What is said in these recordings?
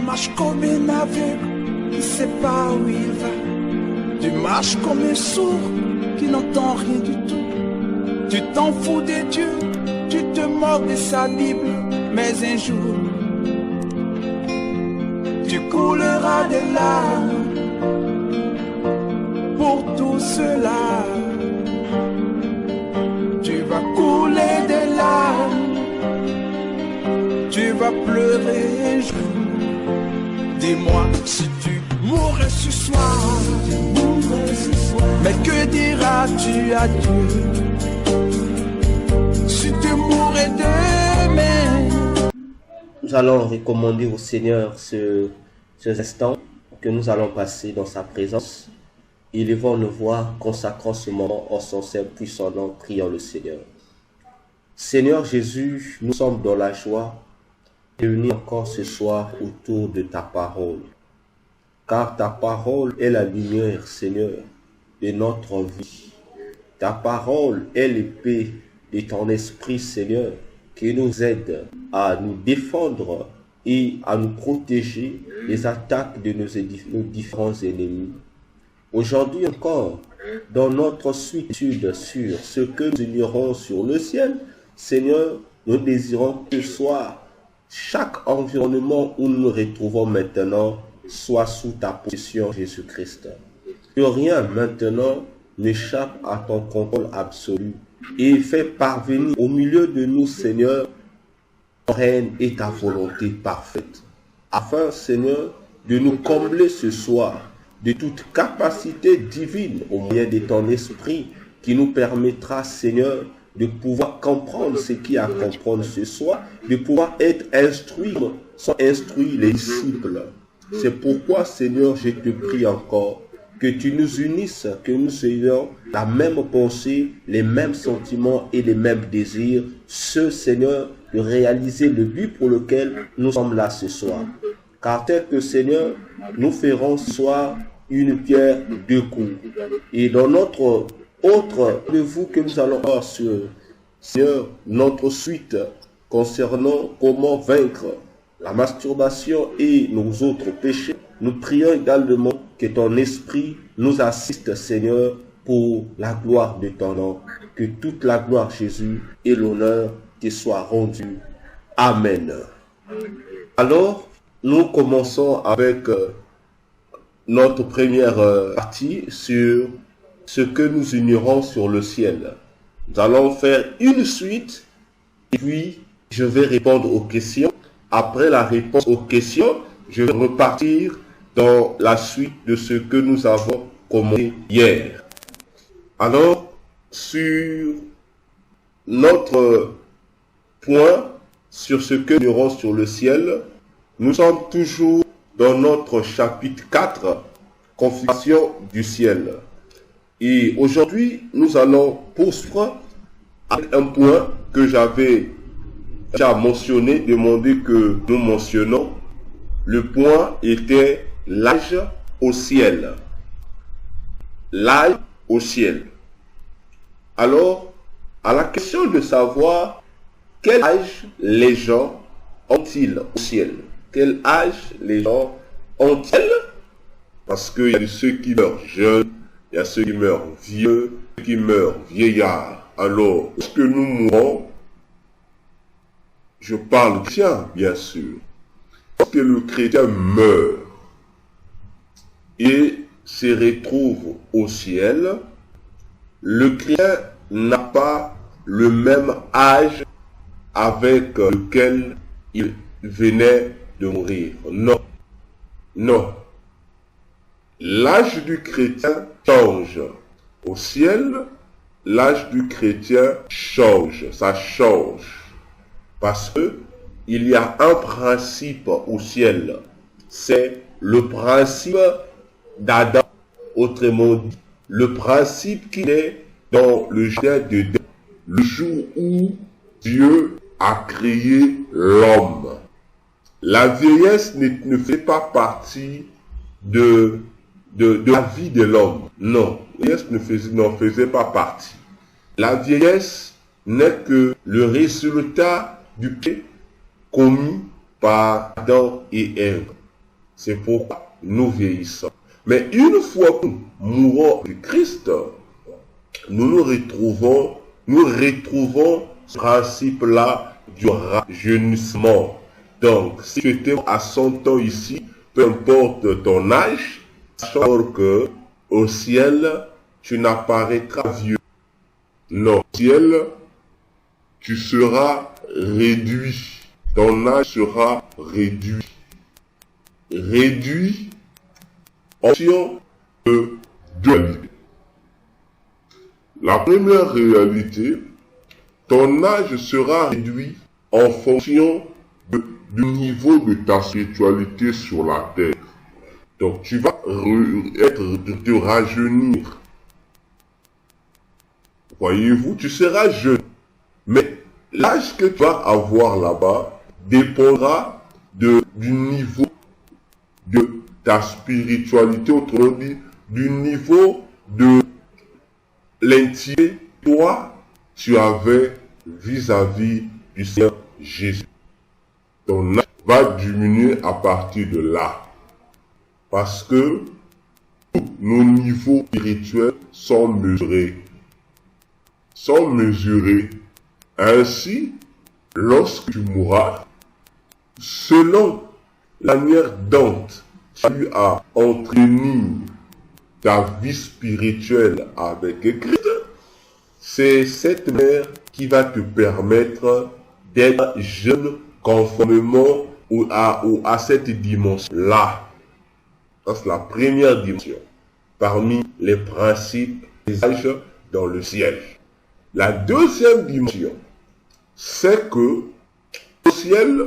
marches comme un aveugle qui ne sait pas où il va. Tu marches comme un sourd qui n'entend rien du tout. Tu t'en fous de Dieu, tu te moques de sa Bible. Mais un jour, tu couleras des larmes pour tout cela. Tu vas couler des larmes, tu vas pleurer un jour. Dis-moi si tu mourrais ce soir, mais que diras-tu à Dieu si tu mourrais demain? Nous allons recommander au Seigneur ces instants que nous allons passer dans sa présence. Élevons nos voix, consacrant ce moment en son saint puissant nom, prions le Seigneur. Seigneur Jésus, nous sommes dans la joie réunis encore ce soir autour de ta parole. Car ta parole est la lumière, Seigneur, de notre vie. Ta parole est l'épée de ton esprit, Seigneur, qui nous aide à nous défendre et à nous protéger des attaques de nos différents ennemis. Aujourd'hui encore, dans notre suite sur ce que nous ignorons sur le ciel, Seigneur, nous désirons que ce soit chaque environnement où nous nous retrouvons maintenant soit sous ta possession, Jésus-Christ. Que rien maintenant n'échappe à ton contrôle absolu et fais parvenir au milieu de nous, Seigneur, ton règne et ta volonté parfaite. Afin, Seigneur, de nous combler ce soir de toute capacité divine au moyen de ton esprit qui nous permettra, Seigneur, de pouvoir comprendre ce qu'il y a à comprendre ce soir, de pouvoir être instruit, sont instruits les disciples. C'est pourquoi, Seigneur, je te prie encore que tu nous unisses, que nous ayons la même pensée, les mêmes sentiments et les mêmes désirs, ce, Seigneur, de réaliser le but pour lequel nous sommes là ce soir. Car tel que, Seigneur, nous ferons ce soir une pierre deux coups. Et dans notre autre rendez-vous que nous allons avoir sur, Seigneur, notre suite concernant comment vaincre la masturbation et nos autres péchés, nous prions également que ton esprit nous assiste, Seigneur, pour la gloire de ton nom. Que toute la gloire, Jésus, et l'honneur te soient rendus. Amen. Alors, nous commençons avec notre première partie sur ce que nous ignorons sur le ciel. Nous allons faire une suite et puis je vais répondre aux questions. Après la réponse aux questions, je vais repartir dans la suite de ce que nous avons commencé hier. Alors, sur notre point, sur ce que nous ignorons sur le ciel, nous sommes toujours dans notre chapitre 4, configuration du ciel. Et aujourd'hui, nous allons poursuivre avec un point que j'avais déjà mentionné, demandé que nous mentionnons. Le point était l'âge au ciel. L'âge au ciel. Alors, à la question de savoir quel âge les gens ont-ils au ciel? Quel âge les gens ont-ils? Parce qu'il y a ceux qui meurent jeunes, il y a ceux qui meurent vieux, ceux qui meurent vieillards. Alors, lorsque nous mourons, je parle chrétien, bien sûr. Lorsque le chrétien meurt et se retrouve au ciel, le chrétien n'a pas le même âge avec lequel il venait de mourir. Non. Non. L'âge du chrétien change. Au ciel, l'âge du chrétien change. Ça change. Parce que il y a un principe au ciel. C'est le principe d'Adam. Autrement dit, le principe qui est dans le jardin d'Éden. Le jour où Dieu a créé l'homme. La vieillesse ne fait pas partie de la vie de l'homme. Non, la vieillesse n'en faisait pas partie. La vieillesse n'est que le résultat du péché commis par Adam et Ève. C'est pourquoi nous vieillissons. Mais une fois que nous mourons de Christ, nous retrouvons ce principe-là du rajeunissement. Donc, si tu étais à 100 ans ici, peu importe ton âge, sachant que au ciel, tu n'apparaîtras vieux. Non, au ciel, tu seras réduit. Ton âge sera réduit. Réduit en fonction de deux réalités. La première réalité, ton âge sera réduit en fonction du niveau de ta spiritualité sur la terre. Donc tu vas te rajeunir. Voyez-vous, tu seras jeune. Mais l'âge que tu vas avoir là-bas dépendra du niveau de ta spiritualité, autrement dit, du niveau de l'intimité que toi, tu avais vis-à-vis du Seigneur Jésus. Ton âge va diminuer à partir de là. Parce que tous nos niveaux spirituels sont mesurés. Ainsi, lorsque tu mourras, selon la manière dont tu as entraîné ta vie spirituelle avec Christ, c'est cette manière qui va te permettre d'être jeune conformément à cette dimension-là. C'est la première dimension parmi les principes des âges dans le ciel. La deuxième dimension, c'est que au ciel,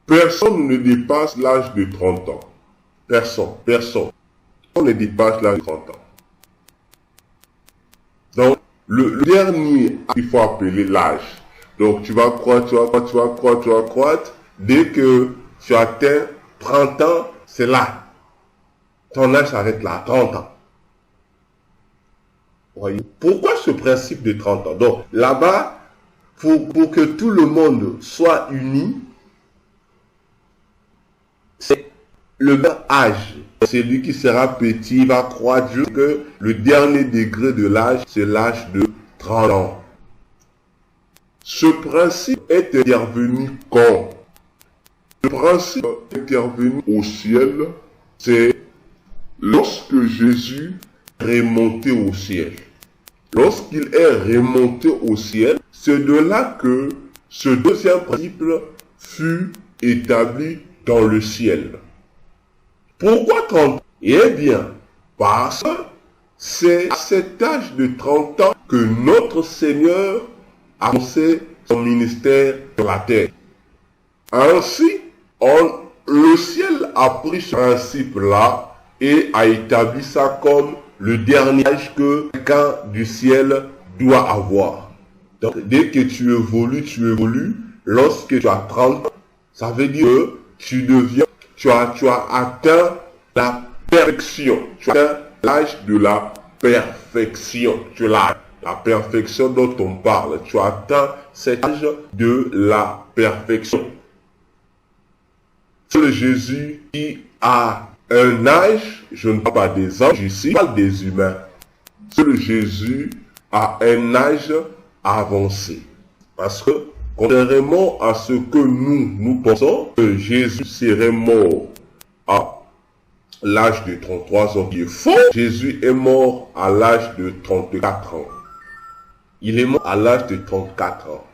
personne ne dépasse l'âge de 30 ans. Personne ne dépasse l'âge de 30 ans. Donc, le dernier, il faut appeler l'âge. Donc, tu vas croître. Dès que tu atteins 30 ans, c'est là. Ton âge s'arrête là, 30 ans. Voyez, pourquoi ce principe de 30 ans? Donc, là-bas, pour que tout le monde soit uni, c'est le même âge. Celui qui sera petit va croître jusque le dernier degré de l'âge, c'est l'âge de 30 ans. Ce principe est intervenu quand? Le principe est intervenu au ciel, c'est lorsque Jésus est remonté au ciel. Lorsqu'il est remonté au ciel, c'est de là que ce deuxième principe fut établi dans le ciel. Pourquoi 30 ans? Eh bien, parce que c'est à cet âge de 30 ans que notre Seigneur a commencé son ministère sur la terre. Ainsi, le ciel a pris ce principe-là et a établi ça comme le dernier âge que quelqu'un du ciel doit avoir. Donc, dès que tu évolues, lorsque tu as 30 ans, ça veut dire que tu as atteint la perfection. Tu as atteint l'âge de la perfection. Tu as la perfection dont on parle. Tu as atteint cet âge de la perfection. C'est le Jésus qui a un âge, je ne parle pas des anges ici, je parle des humains. C'est le Jésus a un âge avancé. Parce que, contrairement à ce que nous pensons, que Jésus serait mort à l'âge de 33 ans, qui est faux. Jésus est mort à l'âge de 34 ans. Il est mort à l'âge de 34 ans.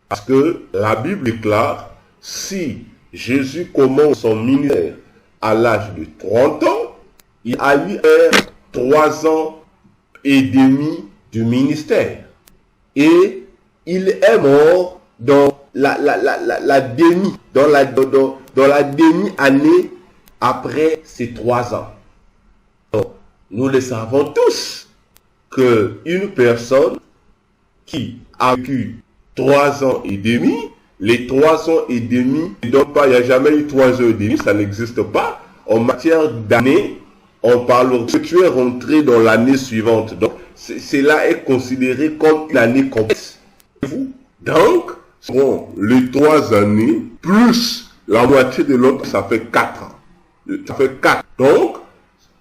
Parce que la Bible déclare, si Jésus commence son ministère à l'âge de 30 ans, il a eu 3 ans et demi de ministère. Et il est mort dans la demi-année après ces 3 ans. Donc, nous le savons tous qu'une personne qui a vécu 3 ans et demi, les 3 ans et demi, donc pas, il n'y a jamais eu 3 ans et demi, ça n'existe pas. En matière d'année, on parle que tu es rentré dans l'année suivante. Donc, cela est considéré comme une année complète. Donc, bon, les 3 années plus La moitié de l'autre, ça fait 4 ans. Ça fait 4. Donc,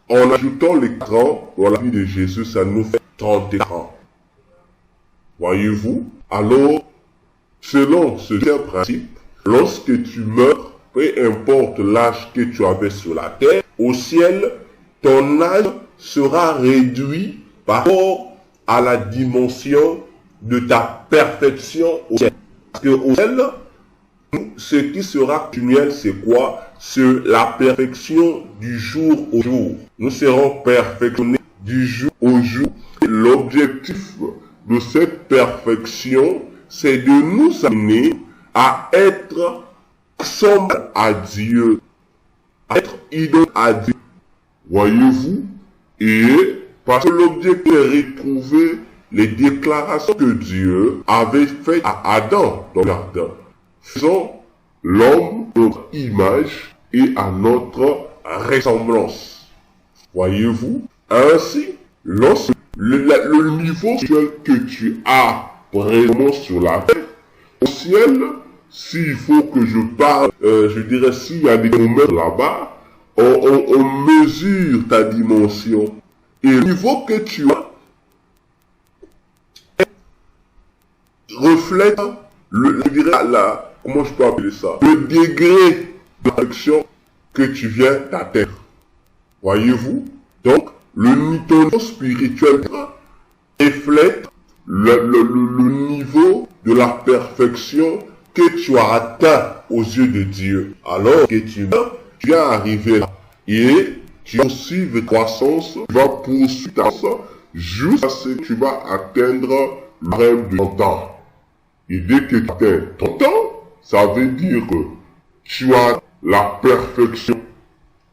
en ajoutant les 4 ans dans la vie de Jésus, ça nous fait 31 ans. Voyez-vous? Alors, selon ce principe, lorsque tu meurs, peu importe l'âge que tu avais sur la terre, au ciel, ton âge sera réduit par rapport à la dimension de ta perfection au ciel. Parce que au ciel, ce qui sera continuel, c'est quoi? C'est la perfection du jour au jour. Nous serons perfectionnés du jour au jour. L'objectif de cette perfection, c'est de nous amener à être semblable à Dieu, à être idole à Dieu. Voyez-vous? Et parce que l'objectif est retrouver les déclarations que Dieu avait faites à Adam dans le jardin. Faisons l'homme à notre image et à notre ressemblance. Voyez-vous? Ainsi, lorsque le niveau spirituel que tu as vraiment sur la terre, au ciel, s'il faut que je parle, je dirais s'il y a des moments là-bas, on mesure ta dimension. Et le niveau que tu as reflète je dirais comment je peux appeler ça? Le degré de perfection que tu viens d'atteindre. Voyez-vous? Donc, ton niveau spirituel reflète le niveau de la perfection que tu as atteint aux yeux de Dieu. Alors que tu viens arriver là. Et tu vas poursuivre ta croissance, tu vas poursuivre ta croissance jusqu'à ce que tu vas atteindre le rêve de ton temps. Et dès que tu atteins ton temps, ça veut dire que tu as la perfection.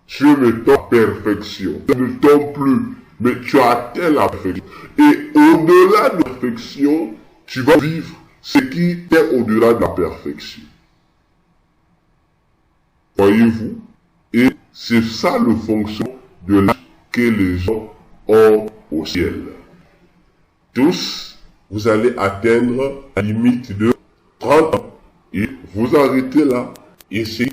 Tu es le temps perfection. Tu ne tombes plus, mais tu as atteint la perfection. Et au-delà de la perfection, tu vas vivre ce qui est au-delà de la perfection. Voyez-vous? Et c'est ça le fonction de l'âge que les gens ont au ciel. Tous, vous allez atteindre la limite de 30 ans. Et vous arrêtez là. Et s'il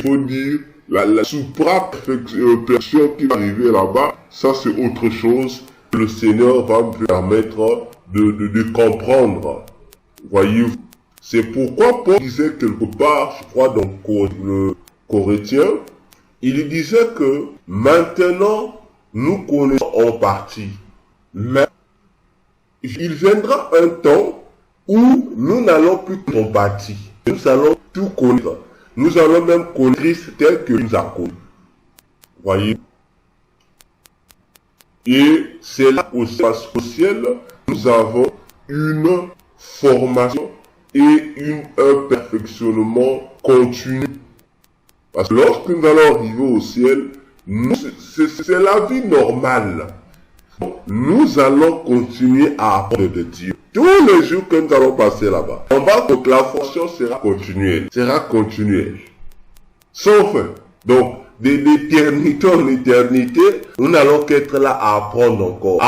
faut dire, la supra-perfection qui va arriver là-bas, ça c'est autre chose que le Seigneur va me permettre de comprendre. Voyez-vous? C'est pourquoi Paul disait quelque part, je crois dans le Corinthiens, il disait que maintenant nous connaissons en partie, mais il viendra un temps où nous n'allons plus en partie, nous allons tout connaître, nous allons même connaître Christ tel que nous a connu. Voyez? Et c'est là aussi parce qu'au ciel, nous avons une formation et un perfectionnement continu. Parce que lorsque nous allons arriver au ciel, c'est la vie normale. Nous allons continuer à apprendre de Dieu. Tous les jours que nous allons passer là-bas. On va que la formation sera continuelle. Sans fin. Donc, d'éternité en éternité, nous n'allons qu'être là à apprendre encore,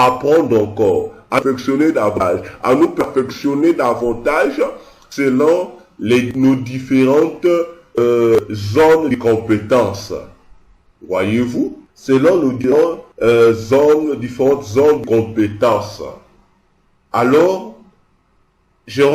à perfectionner davantage, à nous perfectionner davantage selon nos différentes zones de compétences. Voyez-vous? Selon nos différentes zones de compétences. Alors, Jérôme